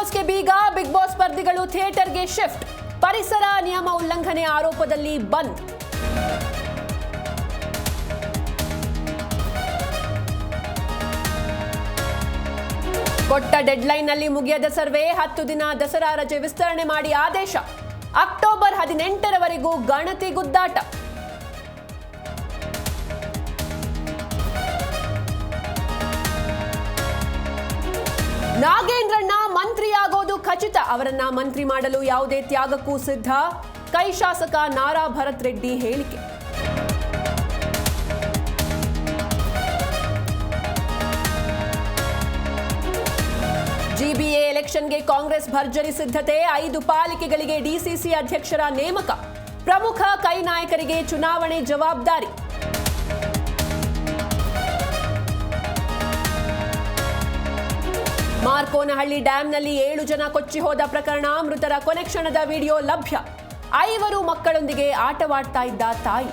ಬಾಸ್ಗೆ ಬೀಗ big boss ಸ್ಪರ್ಧಿಗಳು ಥಿಯೇಟರ್ಗೆ shift ಪರಿಸರ ನಿಯಮ ಉಲ್ಲಂಘನೆ ಆರೋಪದಲ್ಲಿ ಬಂದ್ ಕೊಟ್ಟ ಡೆಡ್ಲೈನ್ನಲ್ಲಿ ಮುಗಿಯದ ಸರ್ವೆ 10 ದಿನ ದಸರಾ ರಜೆ ವಿಸ್ತರಣೆ ಮಾಡಿ ಆದೇಶ ಅಕ್ಟೋಬರ್ 18ರವರೆಗೂ ಗಣತಿ ಗುದ್ದಾಟ ನಾಗೇಂದ್ರಣ್ಣ ಮಂತ್ರಿಯಾಗೋದು ಖಚಿತ ಅವರನ್ನ ಮಂತ್ರಿ ಮಾಡಲು ಯಾವುದೇ ತ್ಯಾಗಕ್ಕೂ ಸಿದ್ಧ ಕೈ ಶಾಸಕ ನಾರಾ ಭರತ್ ರೆಡ್ಡಿ ಹೇಳಿಕೆ ಜಿಬಿಎ ಎಲೆಕ್ಷನ್ಗೆ ಕಾಂಗ್ರೆಸ್ ಭರ್ಜರಿ ಸಿದ್ಧತೆ 5 ಪಾಲಿಕೆಗಳಿಗೆ ಡಿಸಿಸಿ ಅಧ್ಯಕ್ಷರ ನೇಮಕ ಪ್ರಮುಖ ಕೈ ನಾಯಕರಿಗೆ ಚುನಾವಣೆ ಜವಾಬ್ದಾರಿ ಮಾರ್ಕೋನಹಳ್ಳಿ ಡ್ಯಾಂನಲ್ಲಿ 7 ಜನ ಕೊಚ್ಚಿ ಹೋದ ಪ್ರಕರಣ ಮೃತರ ಕೊನೆ ಕ್ಷಣದ ವಿಡಿಯೋ ಲಭ್ಯ 5 ಮಕ್ಕಳೊಂದಿಗೆ ಆಟವಾಡ್ತಾ ಇದ್ದ ತಾಯಿ